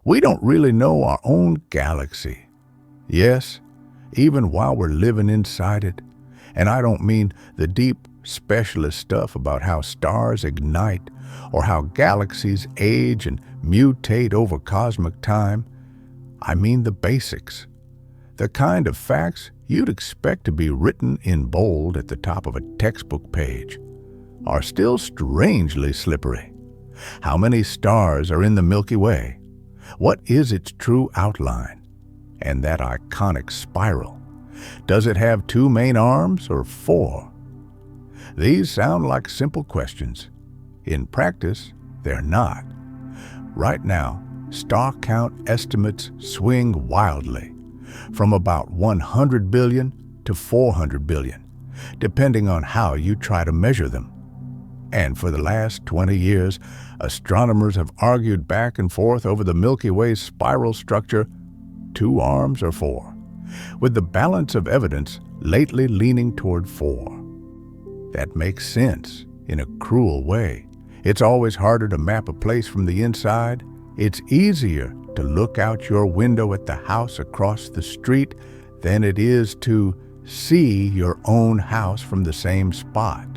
We don't really know our own galaxy. Yes, even while we're living inside it. And I don't mean the deep specialist stuff about how stars ignite or how galaxies age and mutate over cosmic time. I mean the basics. The kind of facts you'd expect to be written in bold at the top of a textbook page are still strangely slippery. How many stars are in the Milky Way? What is its true outline? And that iconic spiral. Does it have two main arms or four? These sound like simple questions. In practice, they're not. Right now, star count estimates swing wildly, from about 100 billion to 400 billion, depending on how you try to measure them. And for the last 20 years, astronomers have argued back and forth over the Milky Way's spiral structure, 2 arms or 4, with the balance of evidence lately leaning toward 4. That makes sense in a cruel way. It's always harder to map a place from the inside. It's easier to look out your window at the house across the street than it is to see your own house from the same spot.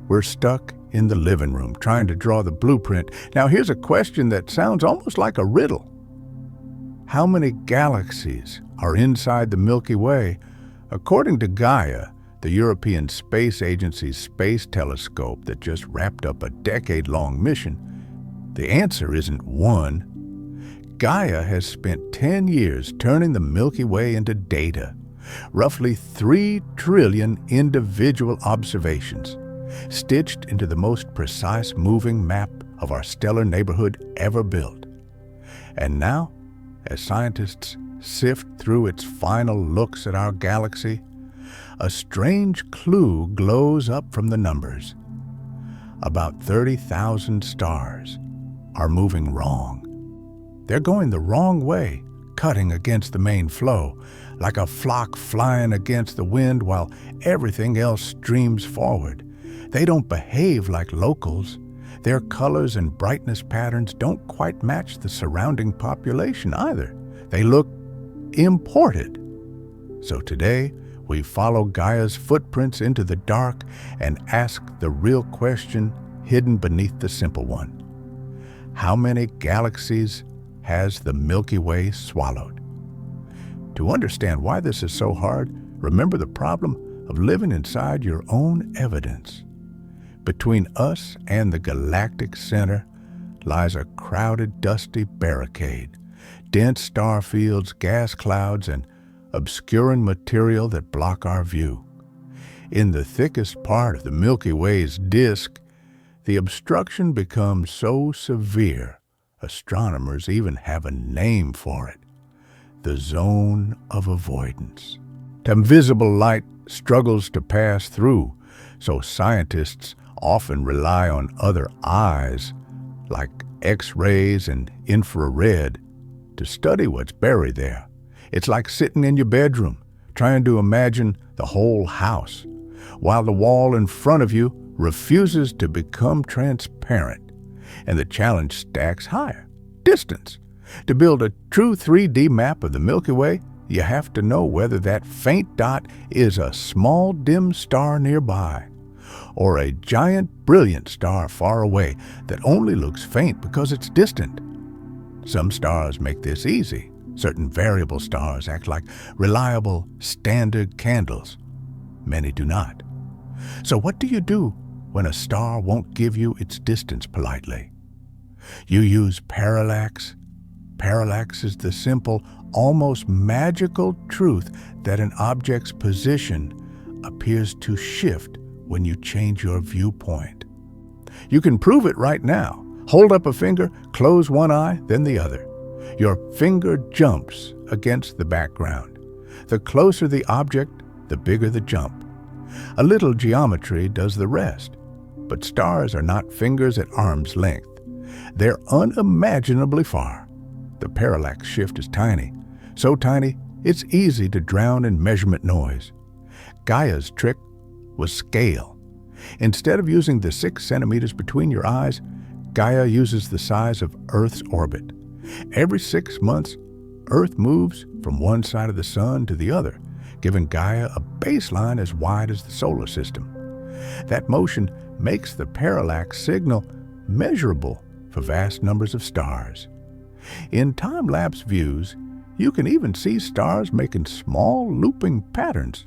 We're stuck in the living room trying to draw the blueprint. Now here's a question that sounds almost like a riddle. How many galaxies are inside the Milky Way? According to Gaia, the European Space Agency's space telescope that just wrapped up a decade-long mission, the answer isn't 1. Gaia has spent 10 years turning the Milky Way into data, roughly 3 trillion individual observations, stitched into the most precise moving map of our stellar neighborhood ever built. And now, as scientists sift through its final looks at our galaxy, a strange clue glows up from the numbers. About 30,000 stars are moving wrong. They're going the wrong way, cutting against the main flow, like a flock flying against the wind while everything else streams forward. They don't behave like locals. Their colors and brightness patterns don't quite match the surrounding population either. They look imported. So today, we follow Gaia's footprints into the dark and ask the real question hidden beneath the simple one. How many galaxies has the Milky Way swallowed? To understand why this is so hard, remember the problem of living inside your own evidence. Between us and the galactic center lies a crowded, dusty barricade, dense star fields, gas clouds, and obscuring material that block our view. In the thickest part of the Milky Way's disk, the obstruction becomes so severe, astronomers even have a name for it: the zone of avoidance. Invisible light struggles to pass through, so scientists often rely on other eyes, like X-rays and infrared, to study what's buried there. It's like sitting in your bedroom, trying to imagine the whole house, while the wall in front of you refuses to become transparent. And the challenge stacks higher: distance. To build a true 3D map of the Milky Way, you have to know whether that faint dot is a small dim star nearby, or a giant brilliant star far away that only looks faint because it's distant. Some stars make this easy. Certain variable stars act like reliable, standard candles. Many do not. So what do you do when a star won't give you its distance politely? You use parallax. Parallax is the simple, almost magical truth that an object's position appears to shift when you change your viewpoint. You can prove it right now. Hold up a finger, close one eye, then the other. Your finger jumps against the background. The closer the object, the bigger the jump. A little geometry does the rest. But stars are not fingers at arm's length. They're unimaginably far. The parallax shift is tiny. So tiny, it's easy to drown in measurement noise. Gaia's trick was scale. Instead of using the 6 centimeters between your eyes, Gaia uses the size of Earth's orbit. Every 6 months, Earth moves from one side of the sun to the other, giving Gaia a baseline as wide as the solar system. That motion makes the parallax signal measurable for vast numbers of stars. In time-lapse views, you can even see stars making small looping patterns,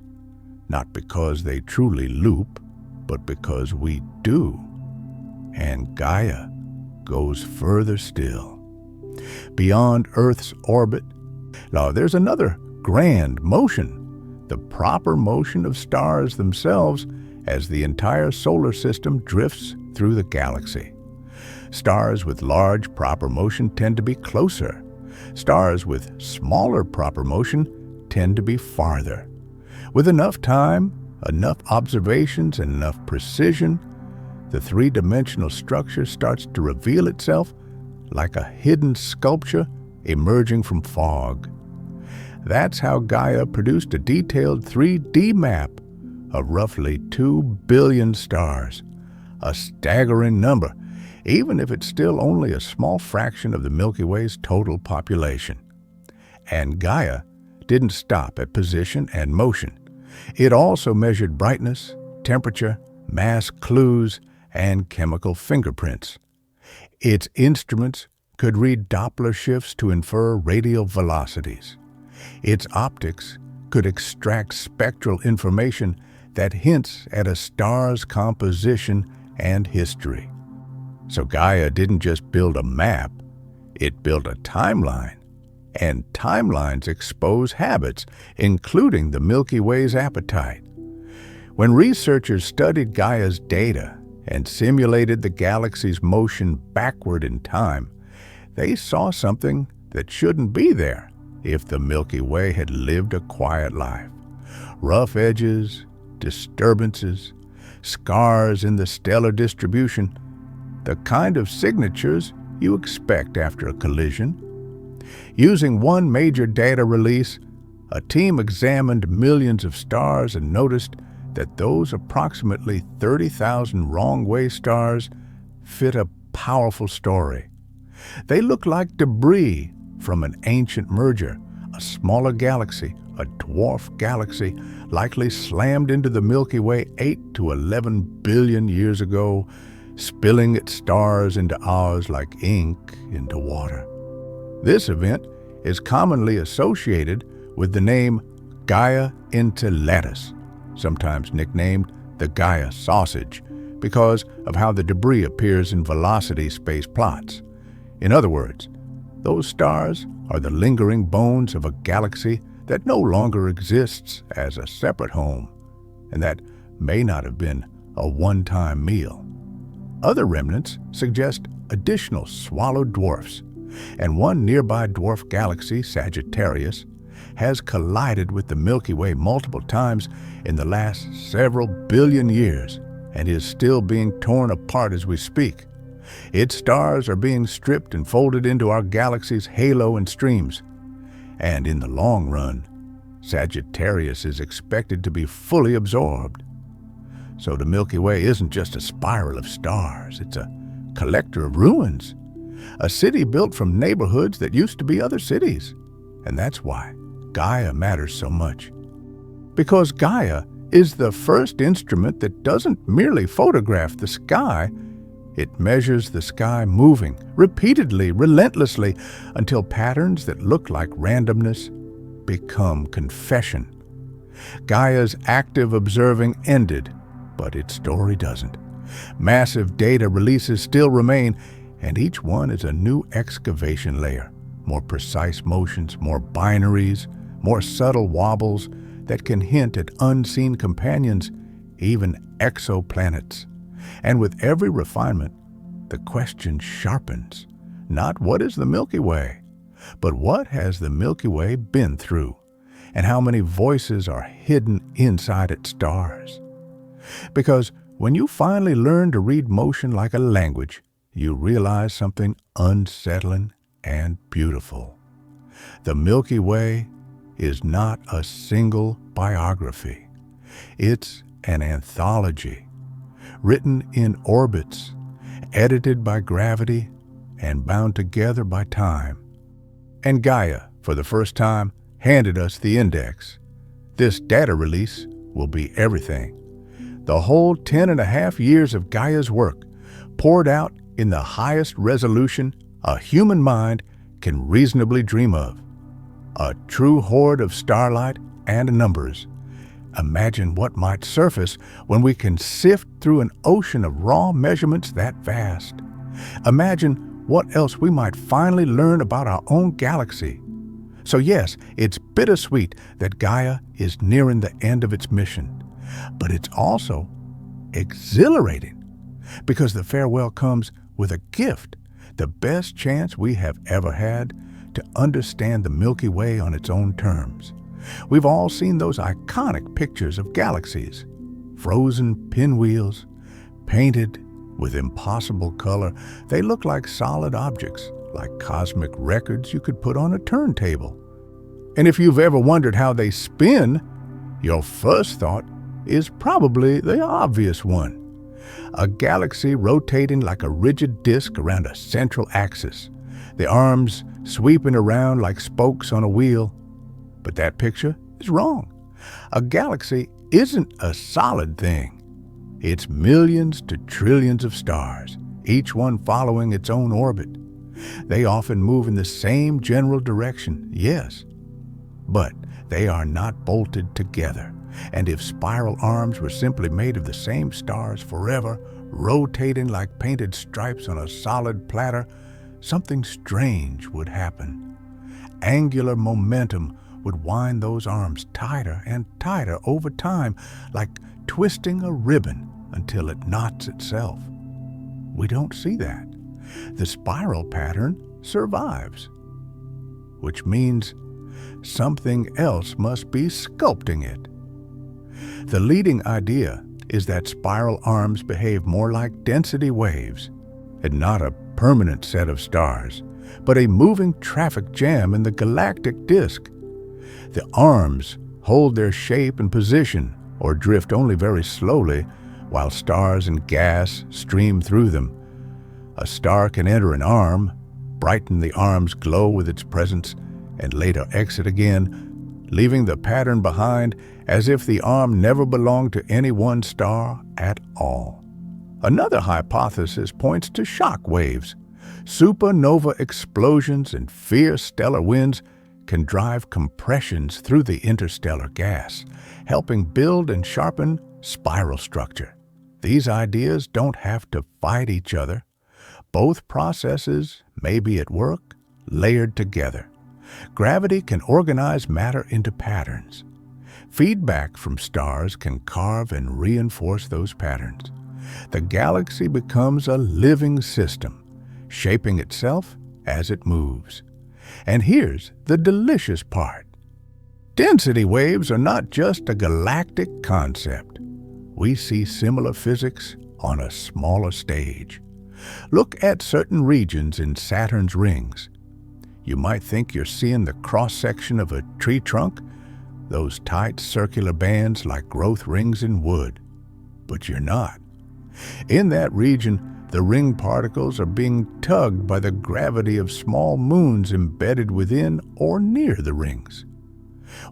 not because they truly loop, but because we do. And Gaia goes further still. Beyond Earth's orbit, now there's another grand motion, the proper motion of stars themselves as the entire solar system drifts through the galaxy. Stars with large proper motion tend to be closer. Stars with smaller proper motion tend to be farther. With enough time, enough observations, and enough precision, the three-dimensional structure starts to reveal itself like a hidden sculpture emerging from fog. That's how Gaia produced a detailed 3D map of roughly 2 billion stars, a staggering number, even if it's still only a small fraction of the Milky Way's total population. And Gaia didn't stop at position and motion. It also measured brightness, temperature, mass clues, and chemical fingerprints. Its instruments could read Doppler shifts to infer radial velocities. Its optics could extract spectral information that hints at a star's composition and history. So Gaia didn't just build a map, it built a timeline. And timelines expose habits, including the Milky Way's appetite. When researchers studied Gaia's data and simulated the galaxy's motion backward in time, they saw something that shouldn't be there if the Milky Way had lived a quiet life. Rough edges, disturbances, scars in the stellar distribution, the kind of signatures you expect after a collision. Using one major data release, a team examined millions of stars and noticed that those approximately 30,000 wrong-way stars fit a powerful story. They look like debris from an ancient merger, a smaller galaxy, a dwarf galaxy, likely slammed into the Milky Way 8 to 11 billion years ago, spilling its stars into ours like ink into water. This event is commonly associated with the name Gaia Enceladus, sometimes nicknamed the Gaia sausage, because of how the debris appears in velocity space plots. In other words, those stars are the lingering bones of a galaxy that no longer exists as a separate home, and that may not have been a one-time meal. Other remnants suggest additional swallowed dwarfs, and one nearby dwarf galaxy, Sagittarius, has collided with the Milky Way multiple times in the last several billion years and is still being torn apart as we speak. Its stars are being stripped and folded into our galaxy's halo and streams. And in the long run, Sagittarius is expected to be fully absorbed. So the Milky Way isn't just a spiral of stars, it's a collector of ruins. A city built from neighborhoods that used to be other cities. And that's why Gaia matters so much. Because Gaia is the first instrument that doesn't merely photograph the sky, it measures the sky moving, repeatedly, relentlessly, until patterns that look like randomness become confession. Gaia's active observing ended, but its story doesn't. Massive data releases still remain, and each one is a new excavation layer. More precise motions, more binaries, more subtle wobbles that can hint at unseen companions, even exoplanets. And with every refinement, the question sharpens. Not what is the Milky Way, but what has the Milky Way been through, and how many voices are hidden inside its stars. Because when you finally learn to read motion like a language, you realize something unsettling and beautiful. The Milky Way is not a single biography. It's an anthology, written in orbits, edited by gravity, and bound together by time. And Gaia, for the first time, handed us the index. This data release will be everything. The whole 10.5 years of Gaia's work, poured out in the highest resolution a human mind can reasonably dream of. A true hoard of starlight and numbers. Imagine what might surface when we can sift through an ocean of raw measurements that vast. Imagine what else we might finally learn about our own galaxy. So yes, it's bittersweet that Gaia is nearing the end of its mission, but it's also exhilarating because the farewell comes with a gift, the best chance we have ever had to understand the Milky Way on its own terms. We've all seen those iconic pictures of galaxies, frozen pinwheels, painted with impossible color. They look like solid objects, like cosmic records you could put on a turntable. And if you've ever wondered how they spin, your first thought is probably the obvious one. A galaxy rotating like a rigid disk around a central axis, the arms sweeping around like spokes on a wheel. But that picture is wrong. A galaxy isn't a solid thing. It's millions to trillions of stars, each one following its own orbit. They often move in the same general direction, yes, but they are not bolted together. And if spiral arms were simply made of the same stars forever, rotating like painted stripes on a solid platter, something strange would happen. Angular momentum would wind those arms tighter and tighter over time, like twisting a ribbon until it knots itself. We don't see that. The spiral pattern survives, which means something else must be sculpting it. The leading idea is that spiral arms behave more like density waves, and not a permanent set of stars, but a moving traffic jam in the galactic disk. The arms hold their shape and position, or drift only very slowly, while stars and gas stream through them. A star can enter an arm, brighten the arm's glow with its presence, and later exit again, leaving the pattern behind as if the arm never belonged to any one star at all. Another hypothesis points to shock waves. Supernova explosions and fierce stellar winds can drive compressions through the interstellar gas, helping build and sharpen spiral structure. These ideas don't have to fight each other. Both processes may be at work, layered together. Gravity can organize matter into patterns. Feedback from stars can carve and reinforce those patterns. The galaxy becomes a living system, shaping itself as it moves. And here's the delicious part. Density waves are not just a galactic concept. We see similar physics on a smaller stage. Look at certain regions in Saturn's rings. You might think you're seeing the cross-section of a tree trunk, those tight circular bands like growth rings in wood. But you're not. In that region, the ring particles are being tugged by the gravity of small moons embedded within or near the rings.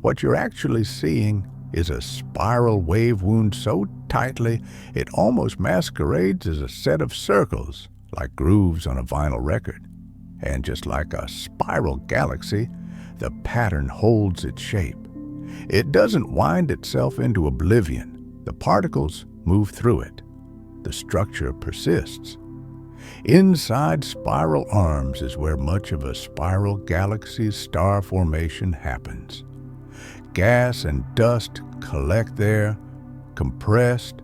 What you're actually seeing is a spiral wave wound so tightly it almost masquerades as a set of circles, like grooves on a vinyl record. And just like a spiral galaxy, the pattern holds its shape. It doesn't wind itself into oblivion. The particles move through it. The structure persists. Inside spiral arms is where much of a spiral galaxy's star formation happens. Gas and dust collect there, compressed,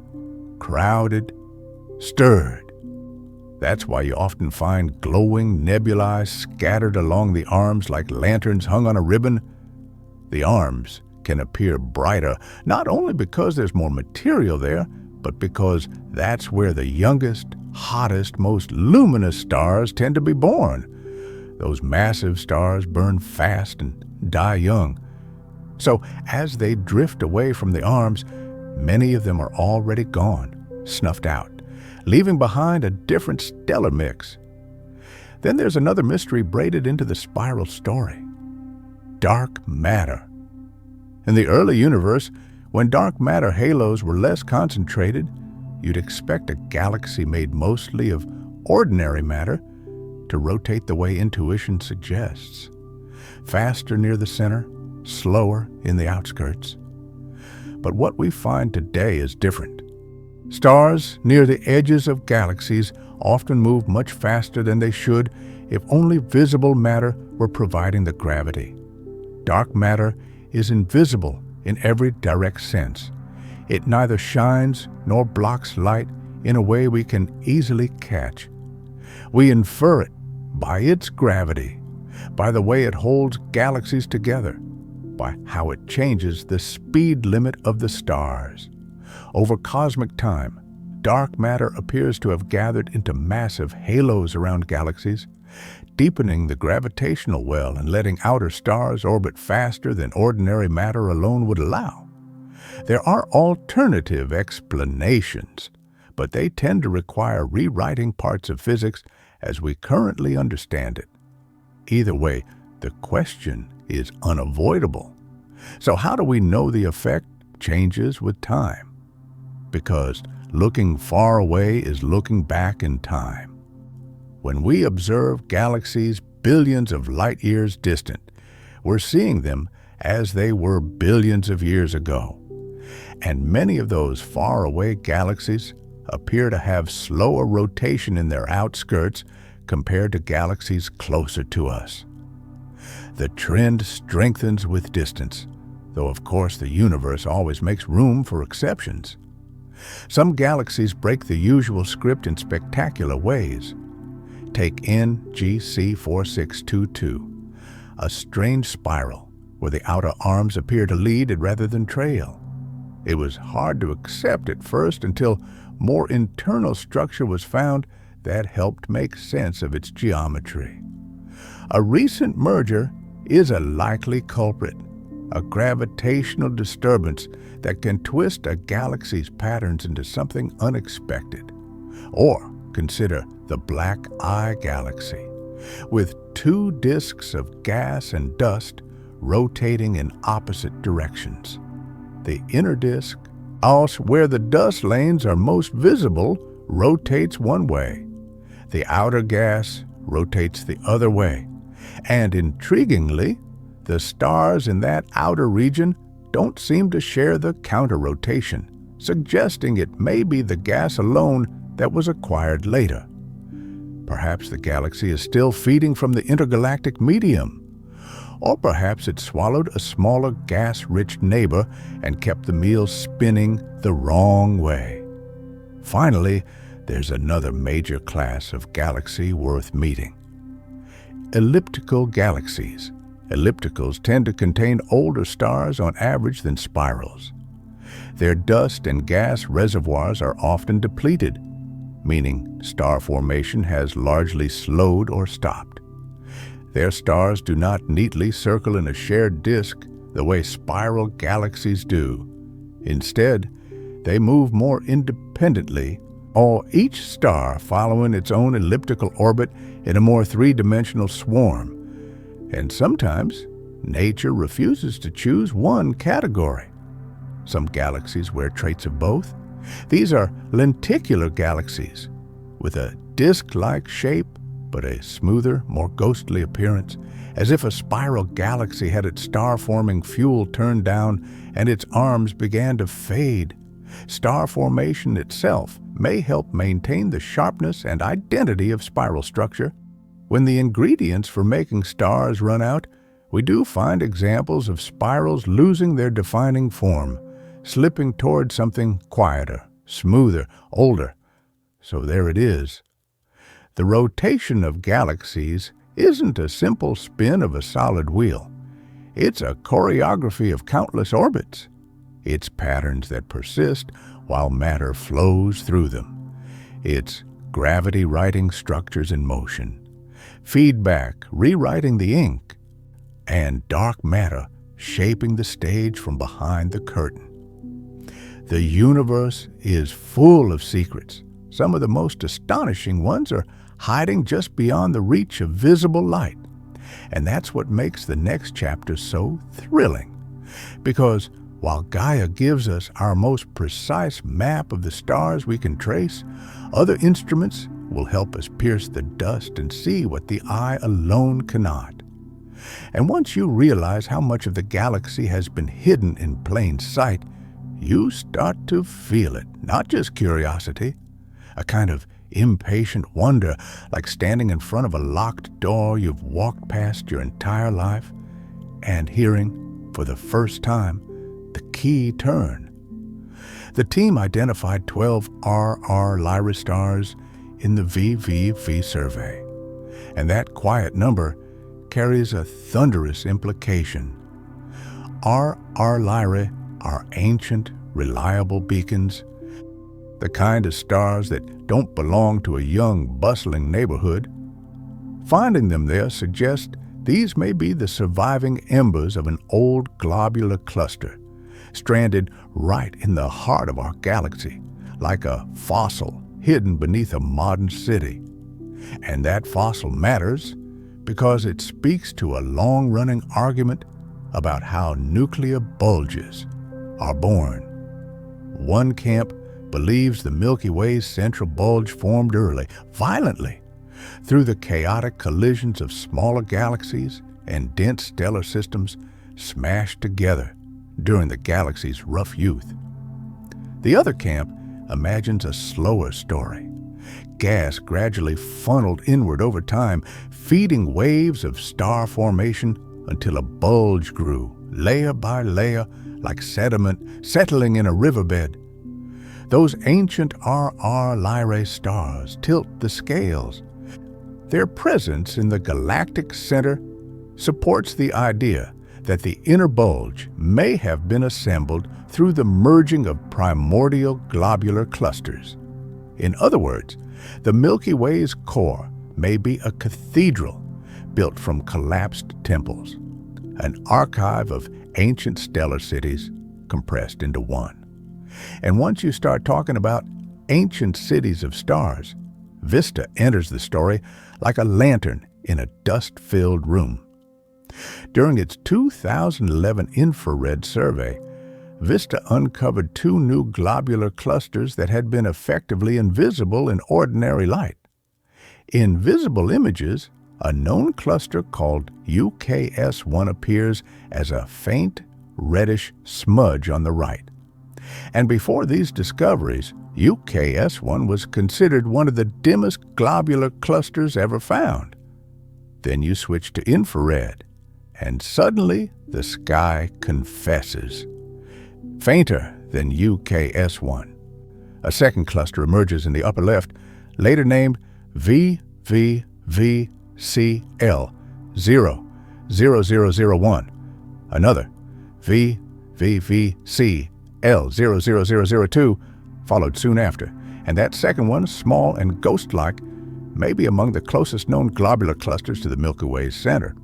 crowded, stirred. That's why you often find glowing nebulae scattered along the arms like lanterns hung on a ribbon. The arms can appear brighter, not only because there's more material there, but because that's where the youngest, hottest, most luminous stars tend to be born. Those massive stars burn fast and die young. So as they drift away from the arms, many of them are already gone, snuffed out, leaving behind a different stellar mix. Then there's another mystery braided into the spiral story: dark matter. In the early universe, when dark matter halos were less concentrated, you'd expect a galaxy made mostly of ordinary matter to rotate the way intuition suggests. Faster near the center, slower in the outskirts. But what we find today is different. Stars near the edges of galaxies often move much faster than they should if only visible matter were providing the gravity. Dark matter is invisible in every direct sense. It neither shines nor blocks light in a way we can easily catch. We infer it by its gravity, by the way it holds galaxies together, by how it changes the speed limit of the stars. Over cosmic time, dark matter appears to have gathered into massive halos around galaxies, deepening the gravitational well and letting outer stars orbit faster than ordinary matter alone would allow. There are alternative explanations, but they tend to require rewriting parts of physics as we currently understand it. Either way, the question is unavoidable. So how do we know the effect changes with time? Because looking far away is looking back in time. When we observe galaxies billions of light years distant, we're seeing them as they were billions of years ago. And many of those faraway galaxies appear to have slower rotation in their outskirts compared to galaxies closer to us. The trend strengthens with distance, though of course the universe always makes room for exceptions. Some galaxies break the usual script in spectacular ways. Take NGC 4622, a strange spiral where the outer arms appear to lead rather than trail. It was hard to accept at first until more internal structure was found that helped make sense of its geometry. A recent merger is a likely culprit, a gravitational disturbance that can twist a galaxy's patterns into something unexpected. Or consider the Black Eye Galaxy, with two disks of gas and dust rotating in opposite directions. The inner disk, where the dust lanes are most visible, rotates one way. The outer gas rotates the other way. And intriguingly, the stars in that outer region don't seem to share the counter-rotation, suggesting it may be the gas alone that was acquired later. Perhaps the galaxy is still feeding from the intergalactic medium. Or perhaps it swallowed a smaller gas-rich neighbor and kept the meal spinning the wrong way. Finally, there's another major class of galaxy worth meeting: elliptical galaxies. Ellipticals tend to contain older stars on average than spirals. Their dust and gas reservoirs are often depleted, meaning star formation has largely slowed or stopped. Their stars do not neatly circle in a shared disk the way spiral galaxies do. Instead, they move more independently, each star following its own elliptical orbit in a more three-dimensional swarm. And sometimes, nature refuses to choose one category. Some galaxies wear traits of both. These are lenticular galaxies, with a disk-like shape but a smoother, more ghostly appearance, as if a spiral galaxy had its star-forming fuel turned down and its arms began to fade. Star formation itself may help maintain the sharpness and identity of spiral structure. When the ingredients for making stars run out, we do find examples of spirals losing their defining form, slipping toward something quieter, smoother, older. So there it is. The rotation of galaxies isn't a simple spin of a solid wheel. It's a choreography of countless orbits. It's patterns that persist while matter flows through them. It's gravity writing structures in motion, feedback rewriting the ink, and dark matter shaping the stage from behind the curtain. The universe is full of secrets. Some of the most astonishing ones are hiding just beyond the reach of visible light. And that's what makes the next chapter so thrilling. Because while Gaia gives us our most precise map of the stars we can trace, other instruments will help us pierce the dust and see what the eye alone cannot. And once you realize how much of the galaxy has been hidden in plain sight, you start to feel it, not just curiosity, a kind of impatient wonder, like standing in front of a locked door you've walked past your entire life and hearing, for the first time, the key turn. The team identified 12 RR Lyra stars in the VVV survey, and that quiet number carries a thunderous implication. RR Lyrae are ancient, reliable beacons, the kind of stars that don't belong to a young, bustling neighborhood. Finding them there suggests these may be the surviving embers of an old globular cluster, stranded right in the heart of our galaxy, like a fossil hidden beneath a modern city. And that fossil matters because it speaks to a long-running argument about how nuclear bulges are born. One camp believes the Milky Way's central bulge formed early, violently, through the chaotic collisions of smaller galaxies and dense stellar systems smashed together during the galaxy's rough youth. The other camp imagines a slower story. Gas gradually funneled inward over time, feeding waves of star formation until a bulge grew, layer by layer, like sediment settling in a riverbed. Those ancient RR Lyrae stars tilt the scales. Their presence in the galactic center supports the idea that the inner bulge may have been assembled through the merging of primordial globular clusters. In other words, the Milky Way's core may be a cathedral built from collapsed temples, an archive of ancient stellar cities compressed into one. And once you start talking about ancient cities of stars, VISTA enters the story like a lantern in a dust-filled room. During its 2011 infrared survey, VISTA uncovered 2 new globular clusters that had been effectively invisible in ordinary light. In visible images, a known cluster called UKS-1 appears as a faint, reddish smudge on the right. And before these discoveries, UKS-1 was considered one of the dimmest globular clusters ever found. Then you switch to infrared, and suddenly the sky confesses. Fainter than UKS-1. A second cluster emerges in the upper left, later named VVVCL0001. Another, VVVCL00002, followed soon after, and that second one, small and ghost-like, may be among the closest known globular clusters to the Milky Way's center.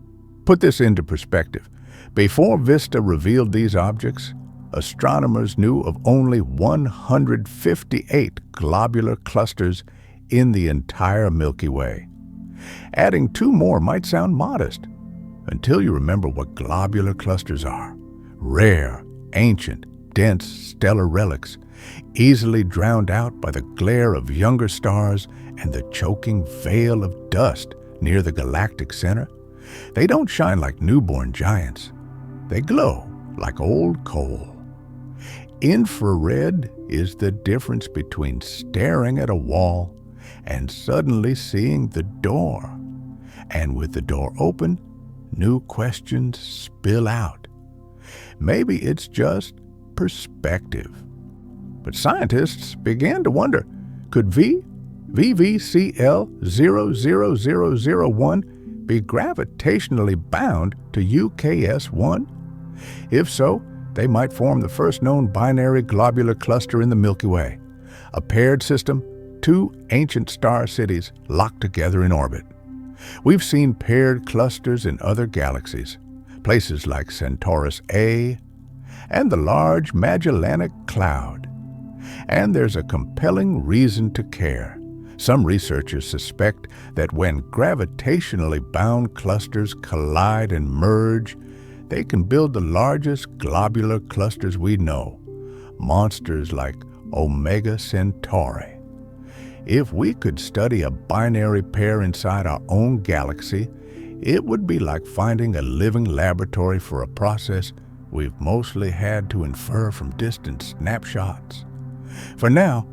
Put this into perspective. Before VISTA revealed these objects, astronomers knew of only 158 globular clusters in the entire Milky Way. Adding 2 more might sound modest, until you remember what globular clusters are. Rare, ancient, dense stellar relics, easily drowned out by the glare of younger stars and the choking veil of dust near the galactic center. They don't shine like newborn giants. They glow like old coal. Infrared is the difference between staring at a wall and suddenly seeing the door. And with the door open, new questions spill out. Maybe it's just perspective. But scientists began to wonder, could VVCL00001 be gravitationally bound to UKS-1? If so, they might form the first known binary globular cluster in the Milky Way, a paired system, 2 ancient star cities locked together in orbit. We've seen paired clusters in other galaxies, places like Centaurus A and the Large Magellanic Cloud. And there's a compelling reason to care. Some researchers suspect that when gravitationally bound clusters collide and merge, they can build the largest globular clusters we know, monsters like Omega Centauri. If we could study a binary pair inside our own galaxy, it would be like finding a living laboratory for a process we've mostly had to infer from distant snapshots. For now,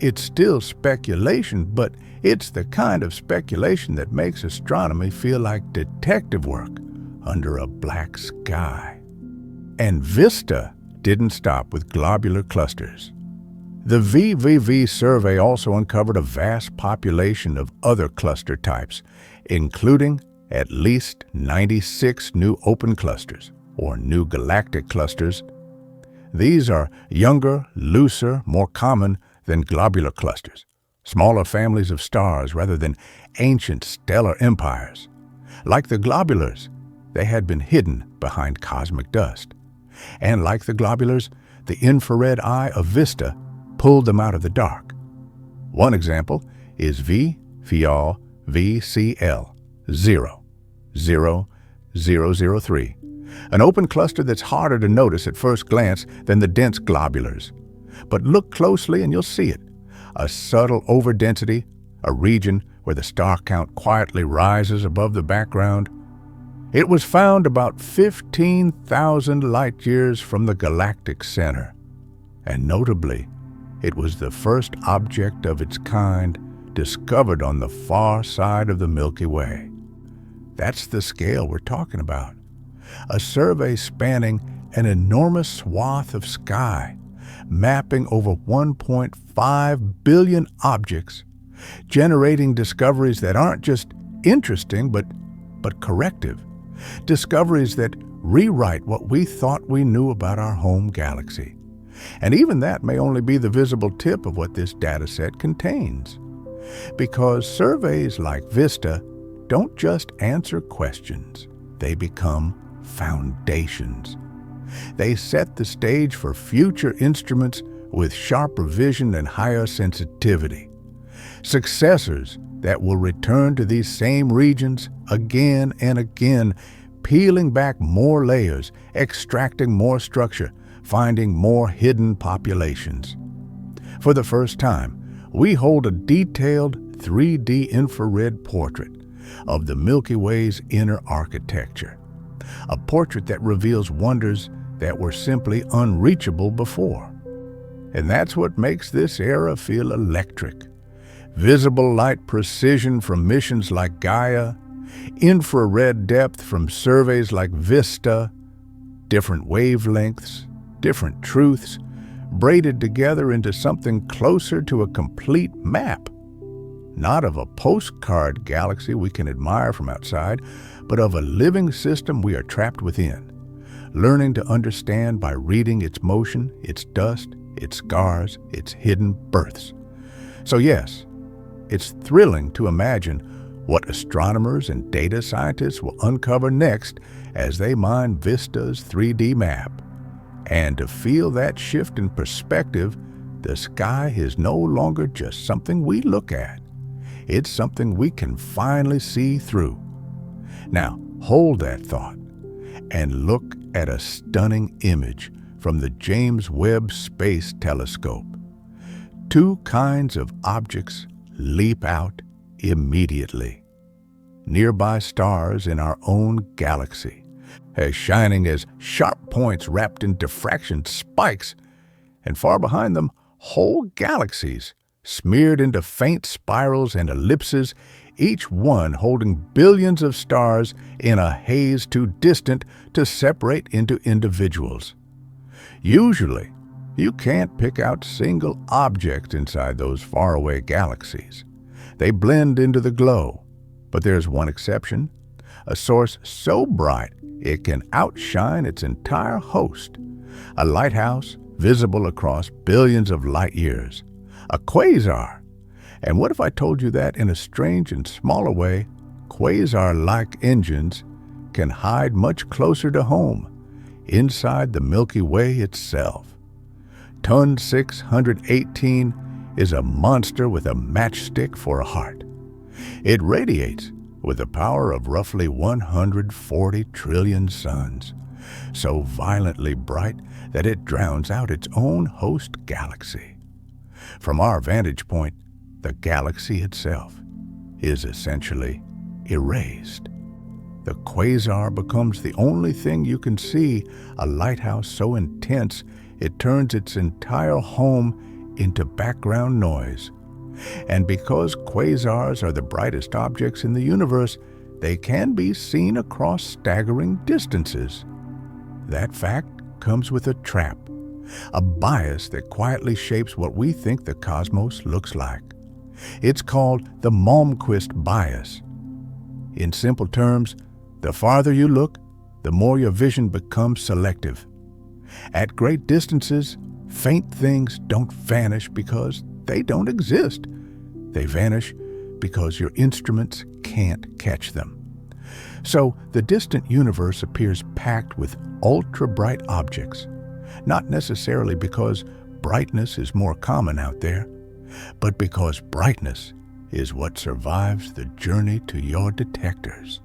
it's still speculation, but it's the kind of speculation that makes astronomy feel like detective work under a black sky. And VISTA didn't stop with globular clusters. The VVV survey also uncovered a vast population of other cluster types, including at least 96 new open clusters, or new galactic clusters. These are younger, looser, more common than globular clusters, smaller families of stars rather than ancient stellar empires. Like the globulars, they had been hidden behind cosmic dust. And like the globulars, the infrared eye of VISTA pulled them out of the dark. One example is VCL 00003, an open cluster that's harder to notice at first glance than the dense globulars. But look closely and you'll see it. A subtle overdensity, a region where the star count quietly rises above the background. It was found about 15,000 light years from the galactic center. And notably, it was the first object of its kind discovered on the far side of the Milky Way. That's the scale we're talking about. A survey spanning an enormous swath of sky, mapping over 1.5 billion objects, generating discoveries that aren't just interesting but corrective, discoveries that rewrite what we thought we knew about our home galaxy. And even that may only be the visible tip of what this dataset contains. Because surveys like VISTA don't just answer questions, they become foundations. They set the stage for future instruments with sharper vision and higher sensitivity. Successors that will return to these same regions again and again, peeling back more layers, extracting more structure, finding more hidden populations. For the first time, we hold a detailed 3D infrared portrait of the Milky Way's inner architecture, a portrait that reveals wonders that were simply unreachable before. And that's what makes this era feel electric. Visible light precision from missions like Gaia, infrared depth from surveys like VISTA, different wavelengths, different truths, braided together into something closer to a complete map. Not of a postcard galaxy we can admire from outside, but of a living system we are trapped within, learning to understand by reading its motion, its dust, its scars, its hidden births. So yes, it's thrilling to imagine what astronomers and data scientists will uncover next as they mine VISTA's 3D map. And to feel that shift in perspective, the sky is no longer just something we look at. It's something we can finally see through. Now, hold that thought and look at a stunning image from the James Webb Space Telescope. Two kinds of objects leap out immediately. Nearby stars in our own galaxy, as shining as sharp points wrapped in diffraction spikes, and far behind them, whole galaxies smeared into faint spirals and ellipses, each one holding billions of stars in a haze too distant to separate into individuals. Usually, you can't pick out single objects inside those faraway galaxies. They blend into the glow. But there's one exception, a source so bright it can outshine its entire host. A lighthouse visible across billions of light years. A quasar. And what if I told you that in a strange and smaller way, quasar-like engines can hide much closer to home, inside the Milky Way itself. Ton 618 is a monster with a matchstick for a heart. It radiates with the power of roughly 140 trillion suns, so violently bright that it drowns out its own host galaxy. From our vantage point, the galaxy itself is essentially erased. The quasar becomes the only thing you can see, a lighthouse so intense it turns its entire home into background noise. And because quasars are the brightest objects in the universe, they can be seen across staggering distances. That fact comes with a trap, a bias that quietly shapes what we think the cosmos looks like. It's called the Malmquist bias. In simple terms, the farther you look, the more your vision becomes selective. At great distances, faint things don't vanish because they don't exist. They vanish because your instruments can't catch them. So the distant universe appears packed with ultra-bright objects, not necessarily because brightness is more common out there, but because brightness is what survives the journey to your detectors.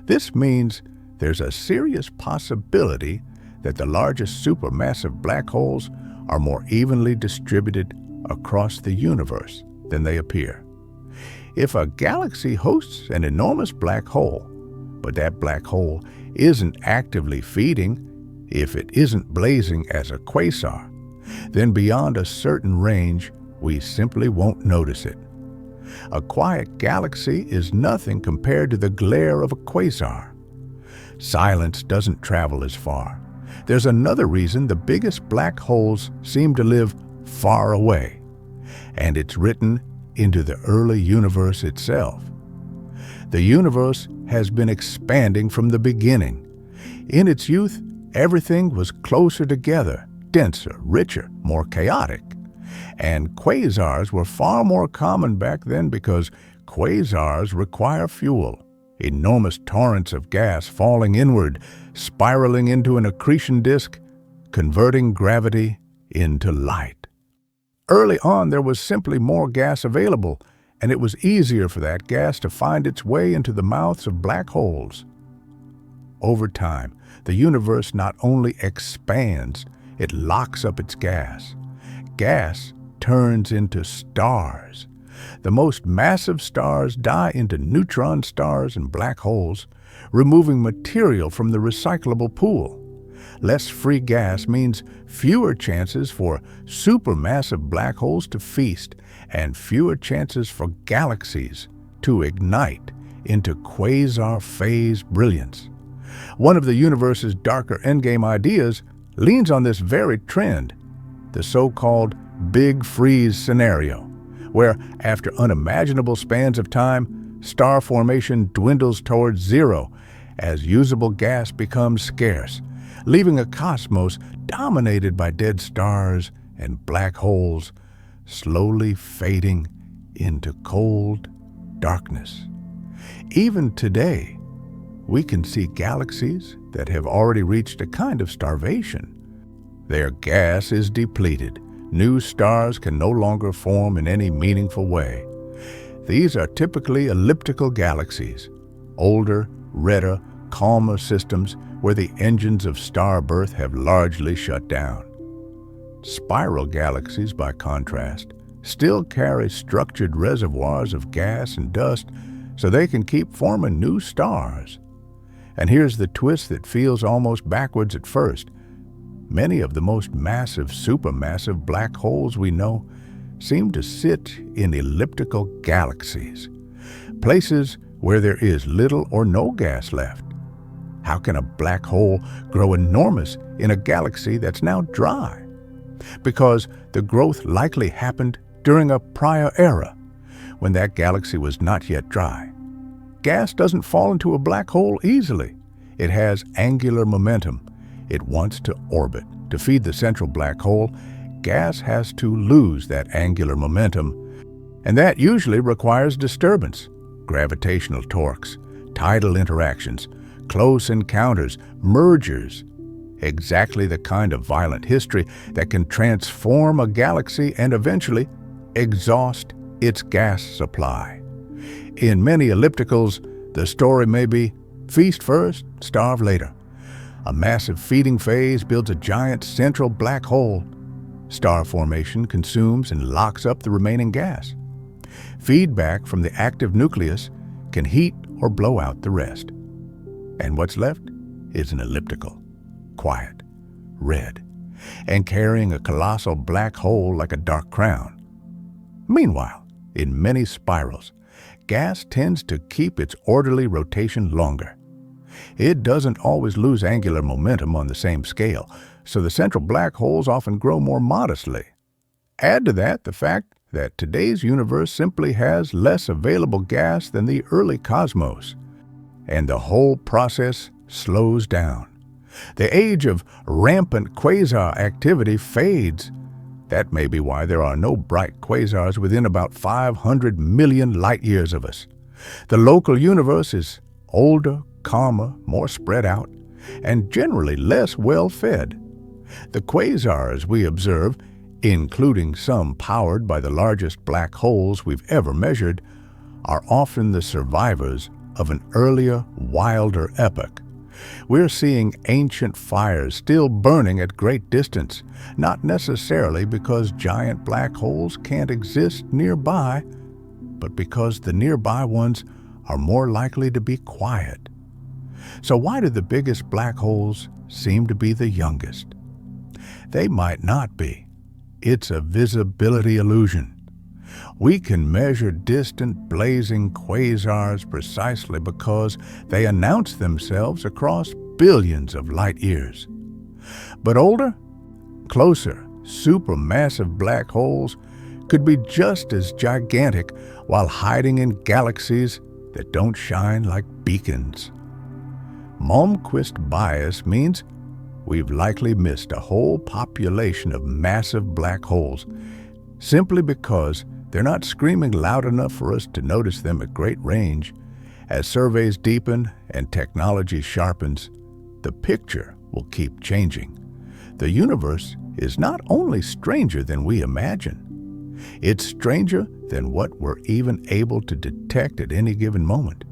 This means there's a serious possibility that the largest supermassive black holes are more evenly distributed across the universe than they appear. If a galaxy hosts an enormous black hole, but that black hole isn't actively feeding, if it isn't blazing as a quasar, then beyond a certain range, we simply won't notice it. A quiet galaxy is nothing compared to the glare of a quasar. Silence doesn't travel as far. There's another reason the biggest black holes seem to live far away, and it's written into the early universe itself. The universe has been expanding from the beginning. In its youth, everything was closer together, denser, richer, more chaotic. And quasars were far more common back then because quasars require fuel. Enormous torrents of gas falling inward, spiraling into an accretion disk, converting gravity into light. Early on, there was simply more gas available, and it was easier for that gas to find its way into the mouths of black holes. Over time, the universe not only expands, it locks up its gas. Gas turns into stars. The most massive stars die into neutron stars and black holes, removing material from the recyclable pool. Less free gas means fewer chances for supermassive black holes to feast and fewer chances for galaxies to ignite into quasar phase brilliance. One of the universe's darker endgame ideas leans on this very trend, the so-called Big Freeze scenario, where after unimaginable spans of time, star formation dwindles towards zero as usable gas becomes scarce, leaving a cosmos dominated by dead stars and black holes, slowly fading into cold darkness. Even today, we can see galaxies that have already reached a kind of starvation. Their gas is depleted. New stars can no longer form in any meaningful way. These are typically elliptical galaxies, older, redder, calmer systems where the engines of starbirth have largely shut down. Spiral galaxies, by contrast, still carry structured reservoirs of gas and dust so they can keep forming new stars. And here's the twist that feels almost backwards at first. Many of the most massive, supermassive black holes we know seem to sit in elliptical galaxies, places where there is little or no gas left. How can a black hole grow enormous in a galaxy that's now dry? Because the growth likely happened during a prior era, when that galaxy was not yet dry. Gas doesn't fall into a black hole easily. It has angular momentum. It wants to orbit. To feed the central black hole, gas has to lose that angular momentum, and that usually requires disturbance, gravitational torques, tidal interactions, close encounters, mergers, exactly the kind of violent history that can transform a galaxy and eventually exhaust its gas supply. In many ellipticals, the story may be feast first, starve later. A massive feeding phase builds a giant central black hole. Star formation consumes and locks up the remaining gas. Feedback from the active nucleus can heat or blow out the rest. And what's left is an elliptical, quiet, red, and carrying a colossal black hole like a dark crown. Meanwhile, in many spirals, gas tends to keep its orderly rotation longer. It doesn't always lose angular momentum on the same scale, so the central black holes often grow more modestly. Add to that the fact that today's universe simply has less available gas than the early cosmos, and the whole process slows down. The age of rampant quasar activity fades. That may be why there are no bright quasars within about 500 million light-years of us. The local universe is older, calmer, more spread out, and generally less well-fed. The quasars we observe, including some powered by the largest black holes we've ever measured, are often the survivors of an earlier, wilder epoch. We're seeing ancient fires still burning at great distance, not necessarily because giant black holes can't exist nearby, but because the nearby ones are more likely to be quiet. So why do the biggest black holes seem to be the youngest? They might not be. It's a visibility illusion. We can measure distant blazing quasars precisely because they announce themselves across billions of light-years. But older, closer, supermassive black holes could be just as gigantic while hiding in galaxies that don't shine like beacons. Malmquist bias means we've likely missed a whole population of massive black holes simply because they're not screaming loud enough for us to notice them at great range. As surveys deepen and technology sharpens, the picture will keep changing. The universe is not only stranger than we imagine, it's stranger than what we're even able to detect at any given moment.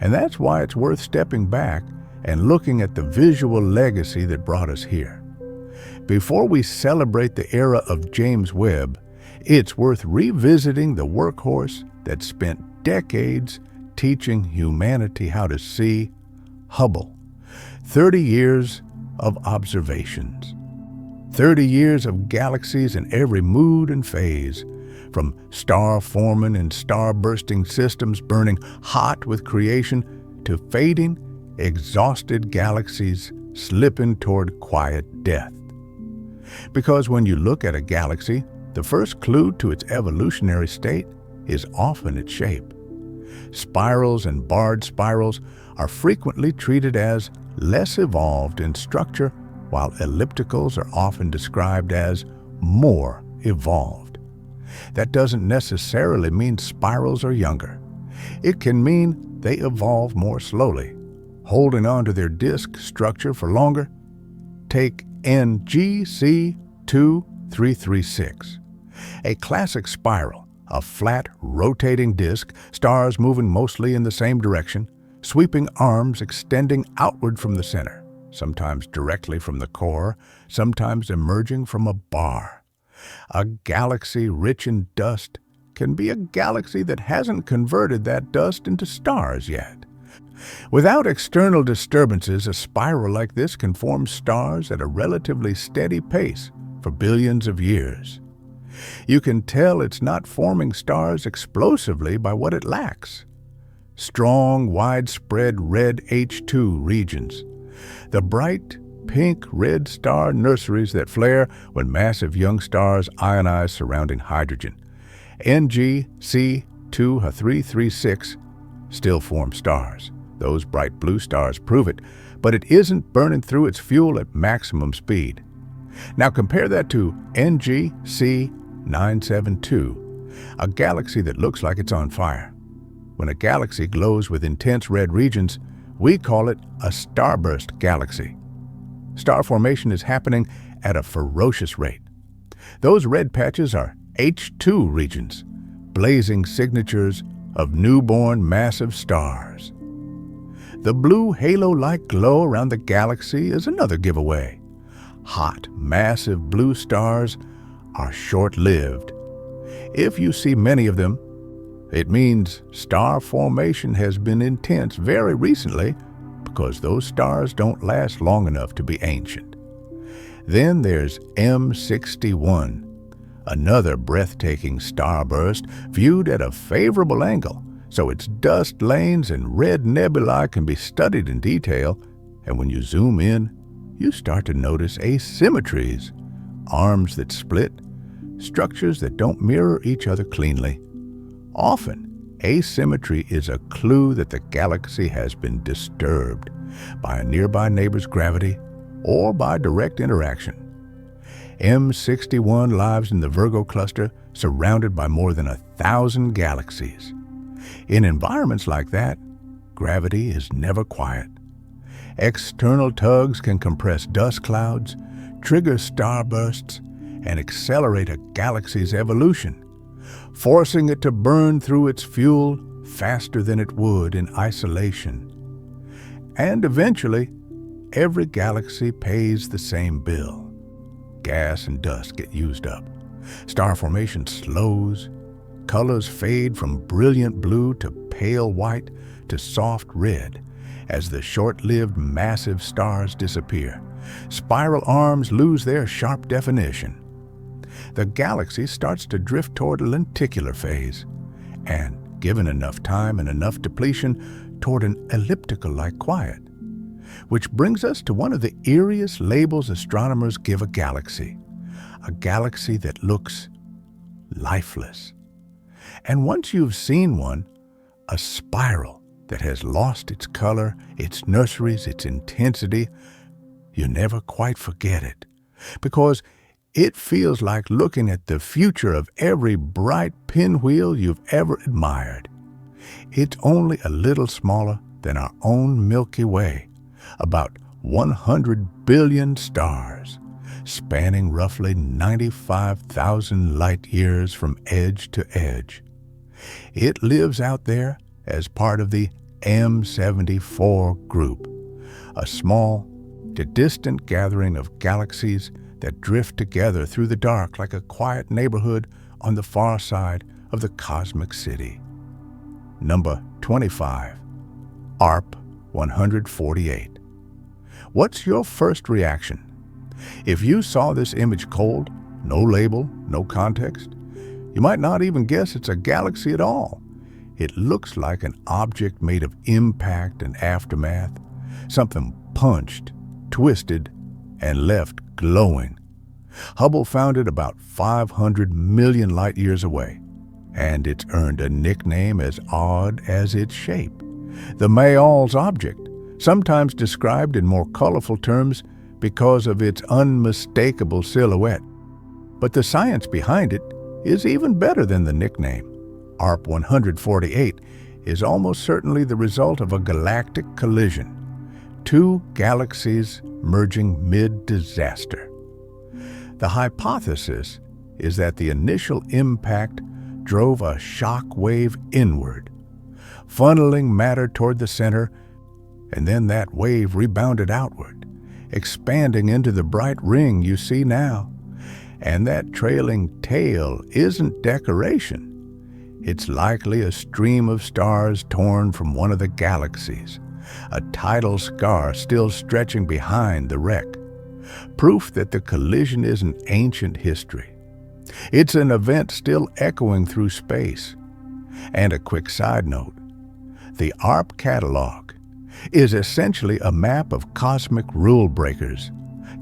And that's why it's worth stepping back and looking at the visual legacy that brought us here. Before we celebrate the era of James Webb, it's worth revisiting the workhorse that spent decades teaching humanity how to see, Hubble. 30 years of observations. 30 years of galaxies in every mood and phase, from star-forming and star-bursting systems burning hot with creation to fading, exhausted galaxies slipping toward quiet death. Because when you look at a galaxy, the first clue to its evolutionary state is often its shape. Spirals and barred spirals are frequently treated as less evolved in structure, while ellipticals are often described as more evolved. That doesn't necessarily mean spirals are younger. It can mean they evolve more slowly, holding on to their disk structure for longer. Take NGC 2336. A classic spiral, a flat, rotating disk, stars moving mostly in the same direction, sweeping arms extending outward from the center, sometimes directly from the core, sometimes emerging from a bar. A galaxy rich in dust can be a galaxy that hasn't converted that dust into stars yet. Without external disturbances, a spiral like this can form stars at a relatively steady pace for billions of years. You can tell it's not forming stars explosively by what it lacks. Strong, widespread red H2 regions. The bright, pink red star nurseries that flare when massive young stars ionize surrounding hydrogen. NGC 2336 still form stars. Those bright blue stars prove it, but it isn't burning through its fuel at maximum speed. Now compare that to NGC 972, a galaxy that looks like it's on fire. When a galaxy glows with intense red regions, we call it a starburst galaxy. Star formation is happening at a ferocious rate. Those red patches are H2 regions, blazing signatures of newborn massive stars. The blue halo-like glow around the galaxy is another giveaway. Hot, massive blue stars are short-lived. If you see many of them, it means star formation has been intense very recently, because those stars don't last long enough to be ancient. Then there's M61, another breathtaking starburst viewed at a favorable angle, so its dust lanes and red nebulae can be studied in detail, and when you zoom in, you start to notice asymmetries, arms that split, structures that don't mirror each other cleanly. Often, asymmetry is a clue that the galaxy has been disturbed by a nearby neighbor's gravity or by direct interaction. M61 lives in the Virgo cluster, surrounded by more than 1,000 galaxies. In environments like that, gravity is never quiet. External tugs can compress dust clouds, trigger starbursts, and accelerate a galaxy's evolution, forcing it to burn through its fuel faster than it would in isolation. And eventually, every galaxy pays the same bill. Gas and dust get used up. Star formation slows. Colors fade from brilliant blue to pale white to soft red as the short-lived massive stars disappear. Spiral arms lose their sharp definition. The galaxy starts to drift toward a lenticular phase, and, given enough time and enough depletion, toward an elliptical-like quiet. Which brings us to one of the eeriest labels astronomers give a galaxy that looks lifeless. And once you've seen one, a spiral that has lost its color, its nurseries, its intensity, you never quite forget it, because it feels like looking at the future of every bright pinwheel you've ever admired. It's only a little smaller than our own Milky Way, about 100 billion stars, spanning roughly 95,000 light years from edge to edge. It lives out there as part of the M74 group, a small to distant gathering of galaxies that drift together through the dark like a quiet neighborhood on the far side of the cosmic city. Number 25, ARP 148. What's your first reaction? If you saw this image cold, no label, no context, you might not even guess it's a galaxy at all. It looks like an object made of impact and aftermath, something punched, twisted, and left glowing. Hubble found it about 500 million light years away, and it's earned a nickname as odd as its shape. The Mayall's object, sometimes described in more colorful terms because of its unmistakable silhouette. But the science behind it is even better than the nickname. ARP 148 is almost certainly the result of a galactic collision, two galaxies merging mid-disaster. The hypothesis is that the initial impact drove a shock wave inward, funneling matter toward the center, and then that wave rebounded outward, expanding into the bright ring you see now. And that trailing tail isn't decoration. It's likely a stream of stars torn from one of the galaxies, a tidal scar still stretching behind the wreck. Proof that the collision isn't ancient history. It's an event still echoing through space. And a quick side note, the ARP catalog is essentially a map of cosmic rule breakers,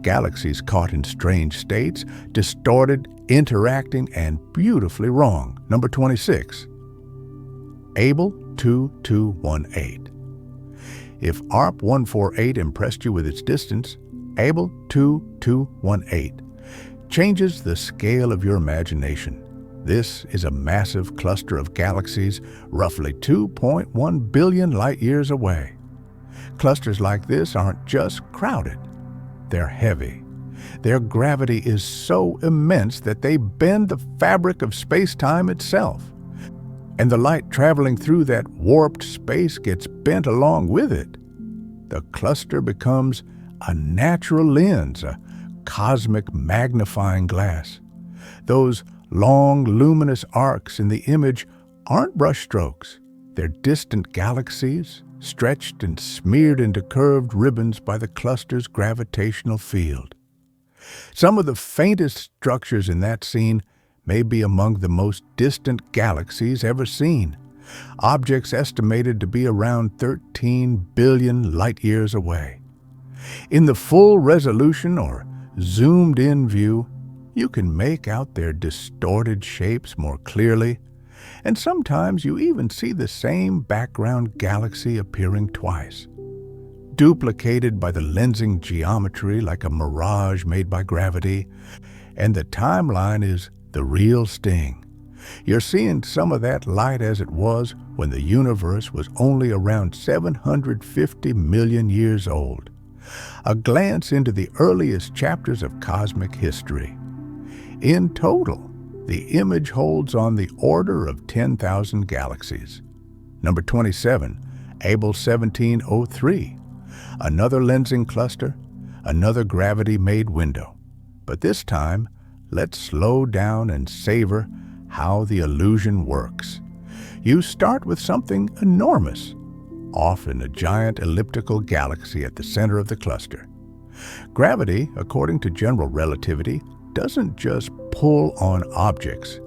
galaxies caught in strange states, distorted, interacting, and beautifully wrong. Number 26, Able 2218. If ARP 148 impressed you with its distance, Able 2218 changes the scale of your imagination. This is a massive cluster of galaxies, roughly 2.1 billion light years away. Clusters like this aren't just crowded, they're heavy. Their gravity is so immense that they bend the fabric of space-time itself. And the light traveling through that warped space gets bent along with it. The cluster becomes a natural lens, a cosmic magnifying glass. Those long, luminous arcs in the image aren't brushstrokes. They're distant galaxies, stretched and smeared into curved ribbons by the cluster's gravitational field. Some of the faintest structures in that scene may be among the most distant galaxies ever seen, objects estimated to be around 13 billion light-years away. In the full resolution or zoomed-in view, you can make out their distorted shapes more clearly, and sometimes you even see the same background galaxy appearing twice, duplicated by the lensing geometry like a mirage made by gravity, and the timeline is the real sting. You're seeing some of that light as it was when the universe was only around 750 million years old. A glance into the earliest chapters of cosmic history. In total, the image holds on the order of 10,000 galaxies. Number 27, Abel 1703. Another lensing cluster, another gravity-made window. But this time, let's slow down and savor how the illusion works. You start with something enormous, often a giant elliptical galaxy at the center of the cluster. Gravity, according to general relativity, doesn't just pull on objects.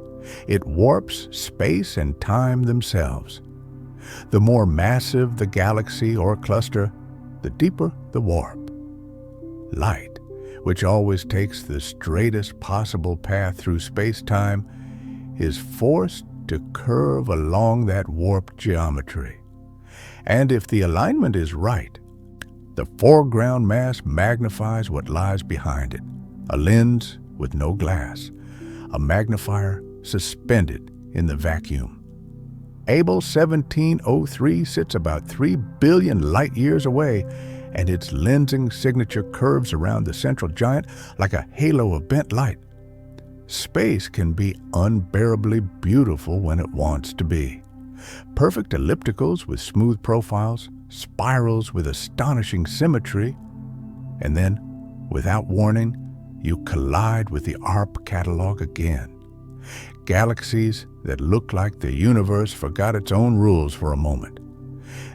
It warps space and time themselves. The more massive the galaxy or cluster, the deeper the warp. Light, which always takes the straightest possible path through space-time, is forced to curve along that warped geometry. And if the alignment is right, the foreground mass magnifies what lies behind it. A lens with no glass, a magnifier suspended in the vacuum. Abel 1703 sits about 3 billion light-years away, and its lensing signature curves around the central giant like a halo of bent light. Space can be unbearably beautiful when it wants to be. Perfect ellipticals with smooth profiles, spirals with astonishing symmetry, and then, without warning, you collide with the ARP catalog again. Galaxies that look like the universe forgot its own rules for a moment.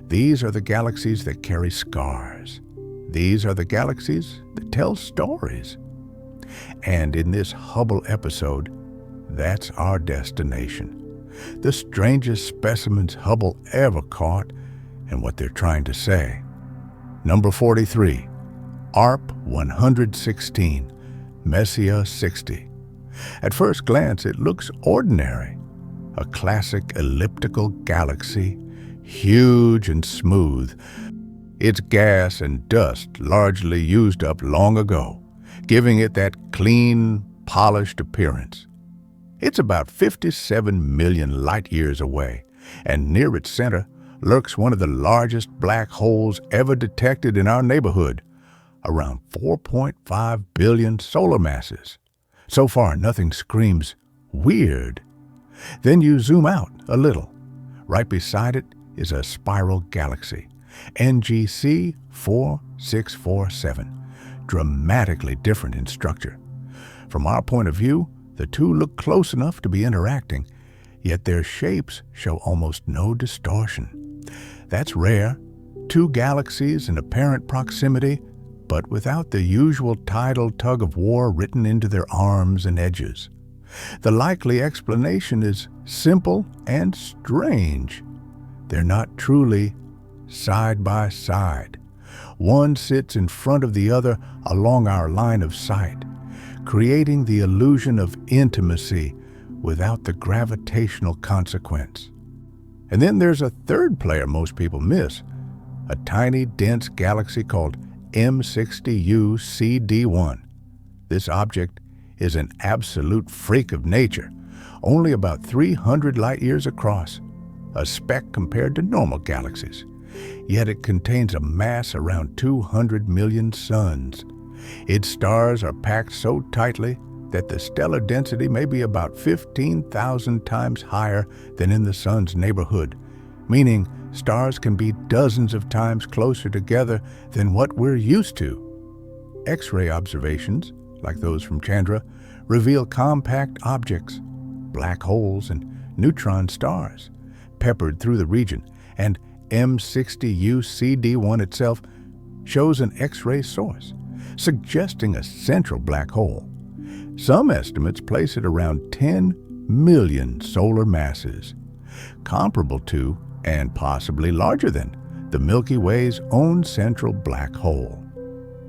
These are the galaxies that carry scars. These are the galaxies that tell stories. And in this Hubble episode, that's our destination. The strangest specimens Hubble ever caught and what they're trying to say. Number 43, ARP 116. Messier 60. At first glance, it looks ordinary. A classic elliptical galaxy, huge and smooth. Its gas and dust largely used up long ago, giving it that clean, polished appearance. It's about 57 million light-years away, and near its center lurks one of the largest black holes ever detected in our neighborhood, around 4.5 billion solar masses. So far, nothing screams weird. Then you zoom out a little. Right beside it is a spiral galaxy, NGC 4647, dramatically different in structure. From our point of view, the two look close enough to be interacting, yet their shapes show almost no distortion. That's rare. Two galaxies in apparent proximity, but without the usual tidal tug-of-war written into their arms and edges. The likely explanation is simple and strange. They're not truly side by side. One sits in front of the other along our line of sight, creating the illusion of intimacy without the gravitational consequence. And then there's a third player most people miss, a tiny, dense galaxy called M60U CD1. This object is an absolute freak of nature, only about 300 light-years across, a speck compared to normal galaxies. Yet it contains a mass around 200 million suns. Its stars are packed so tightly that the stellar density may be about 15,000 times higher than in the Sun's neighborhood, meaning stars can be dozens of times closer together than what we're used to. X-ray observations, like those from Chandra, reveal compact objects, black holes and neutron stars, peppered through the region, and M60U-CD1 itself shows an X-ray source, suggesting a central black hole. Some estimates place it around 10 million solar masses, comparable to, and possibly larger than, the Milky Way's own central black hole.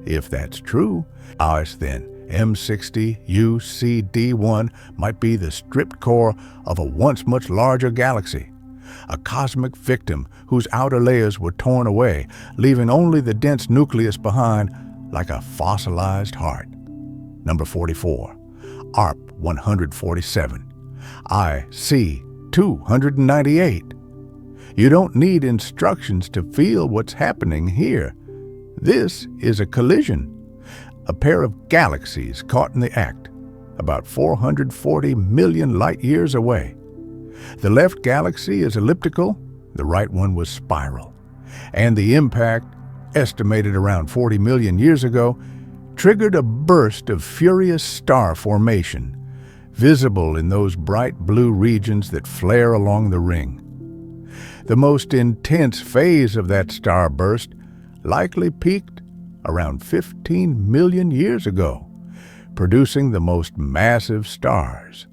If that's true, then M60UCD1 might be the stripped core of a once much larger galaxy, a cosmic victim whose outer layers were torn away, leaving only the dense nucleus behind like a fossilized heart. Number 44, ARP 147, IC 298. You don't need instructions to feel what's happening here. This is a collision, a pair of galaxies caught in the act, about 440 million light-years away. The left galaxy is elliptical, the right one was spiral, and the impact, estimated around 40 million years ago, triggered a burst of furious star formation, visible in those bright blue regions that flare along the ring. The most intense phase of that starburst likely peaked around 15 million years ago, producing the most massive stars,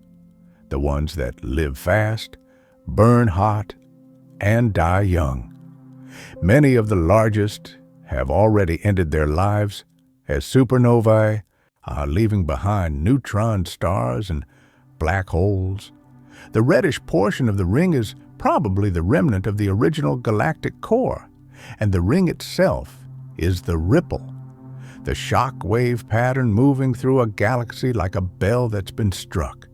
the ones that live fast, burn hot, and die young. Many of the largest have already ended their lives as supernovae, leaving behind neutron stars and black holes. The reddish portion of the ring is probably the remnant of the original galactic core, and the ring itself is the ripple, the shock wave pattern moving through a galaxy like a bell that's been struck.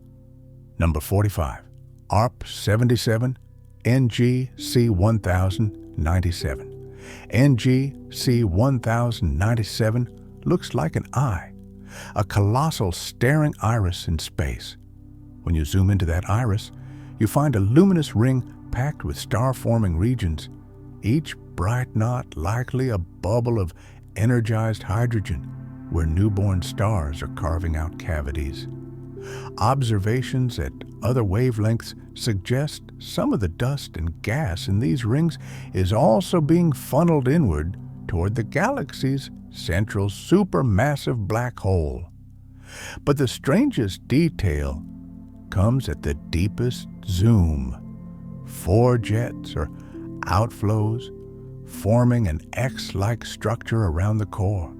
Number 45, ARP 77, NGC 1097. NGC 1097 looks like an eye, a colossal staring iris in space. When you zoom into that iris, you find a luminous ring packed with star-forming regions, each bright knot likely a bubble of energized hydrogen where newborn stars are carving out cavities. Observations at other wavelengths suggest some of the dust and gas in these rings is also being funneled inward toward the galaxy's central supermassive black hole. But the strangest detail comes at the deepest zoom. 4 jets or outflows forming an X-like structure around the core.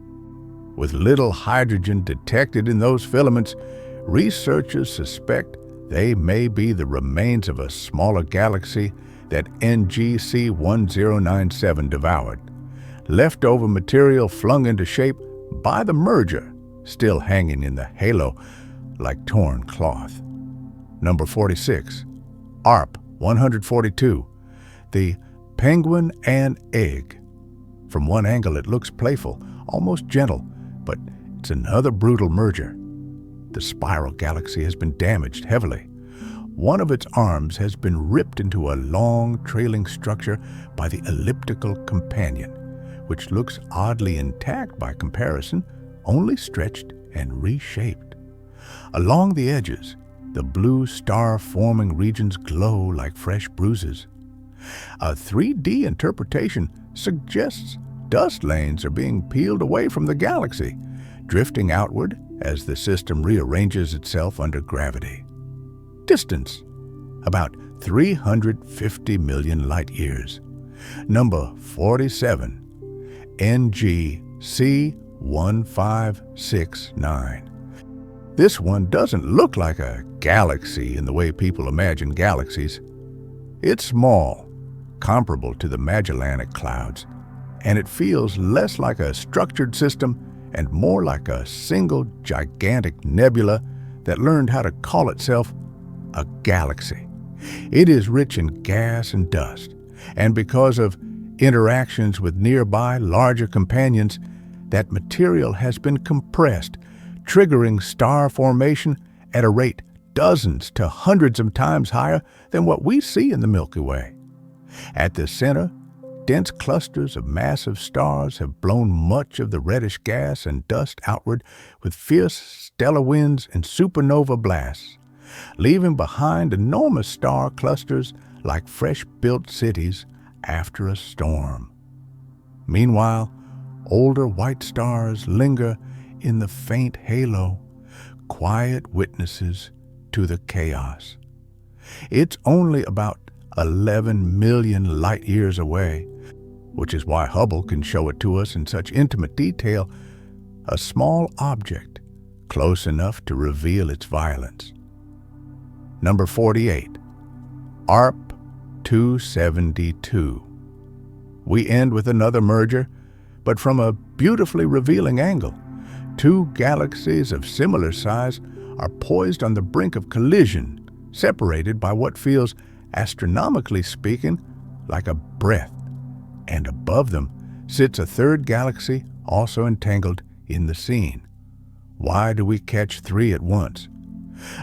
With little hydrogen detected in those filaments, researchers suspect they may be the remains of a smaller galaxy that NGC 1097 devoured, leftover material flung into shape by the merger, still hanging in the halo like torn cloth. Number 46, ARP 142, the penguin and egg. From one angle it looks playful, almost gentle, but it's another brutal merger. The spiral galaxy has been damaged heavily. One of its arms has been ripped into a long, trailing structure by the elliptical companion, which looks oddly intact by comparison, only stretched and reshaped. Along the edges, the blue star-forming regions glow like fresh bruises. A 3D interpretation suggests dust lanes are being peeled away from the galaxy, drifting outward as the system rearranges itself under gravity. Distance, about 350 million light-years. Number 47, NGC 1569. This one doesn't look like a galaxy in the way people imagine galaxies. It's small, comparable to the Magellanic Clouds, and it feels less like a structured system and more like a single gigantic nebula that learned how to call itself a galaxy. It is rich in gas and dust, and because of interactions with nearby larger companions, that material has been compressed, triggering star formation at a rate dozens to hundreds of times higher than what we see in the Milky Way. At the center, dense clusters of massive stars have blown much of the reddish gas and dust outward with fierce stellar winds and supernova blasts, leaving behind enormous star clusters like fresh-built cities after a storm. Meanwhile, older white stars linger in the faint halo, quiet witnesses to the chaos. It's only about 11 million light years away, which is why Hubble can show it to us in such intimate detail, a small object close enough to reveal its violence. Number 48, ARP 272. We end with another merger, but from a beautifully revealing angle. Two galaxies of similar size are poised on the brink of collision, separated by what feels, astronomically speaking, like a breath. And above them sits a third galaxy also entangled in the scene. Why do we catch three at once?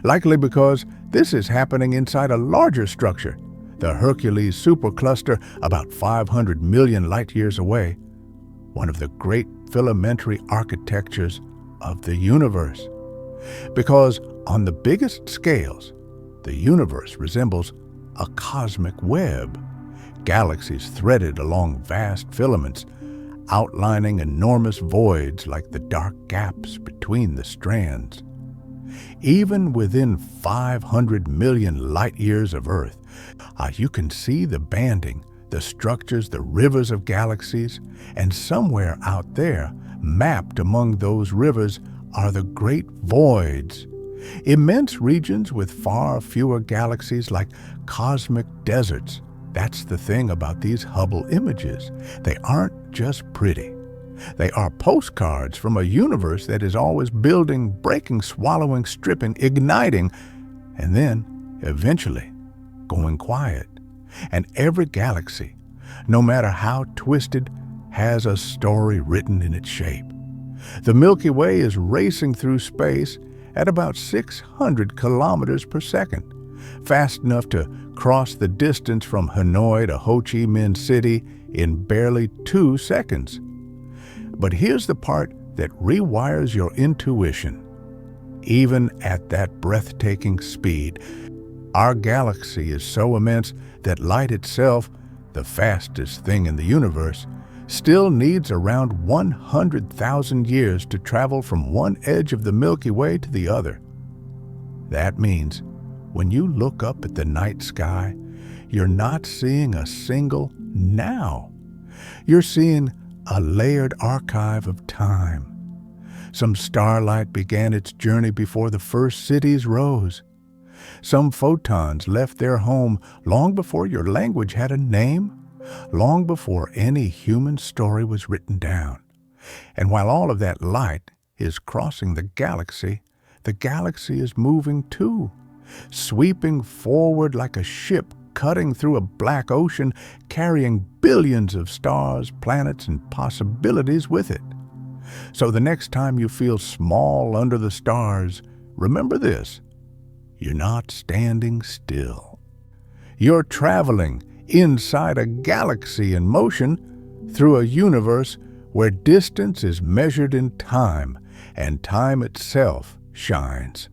Likely because this is happening inside a larger structure, the Hercules supercluster about 500 million light-years away, one of the great filamentary architectures of the universe. Because on the biggest scales, the universe resembles a cosmic web, galaxies threaded along vast filaments, outlining enormous voids like the dark gaps between the strands. Even within 500 million light-years of Earth, you can see the banding, the structures, the rivers of galaxies, and somewhere out there, mapped among those rivers, are the great voids, immense regions with far fewer galaxies like cosmic deserts. That's the thing about these Hubble images. They aren't just pretty. They are postcards from a universe that is always building, breaking, swallowing, stripping, igniting, and then, eventually, going quiet. And every galaxy, no matter how twisted, has a story written in its shape. The Milky Way is racing through space at about 600 kilometers per second, fast enough to cross the distance from Hanoi to Ho Chi Minh City in barely 2 seconds. But here's the part that rewires your intuition. Even at that breathtaking speed, our galaxy is so immense that light itself, the fastest thing in the universe, still needs around 100,000 years to travel from one edge of the Milky Way to the other. That means when you look up at the night sky, you're not seeing a single now. You're seeing a layered archive of time. Some starlight began its journey before the first cities rose. Some photons left their home long before your language had a name, long before any human story was written down. And while all of that light is crossing the galaxy is moving too, sweeping forward like a ship cutting through a black ocean, carrying billions of stars, planets, and possibilities with it. So the next time you feel small under the stars, remember this: you're not standing still. You're traveling inside a galaxy in motion through a universe where distance is measured in time and time itself shines.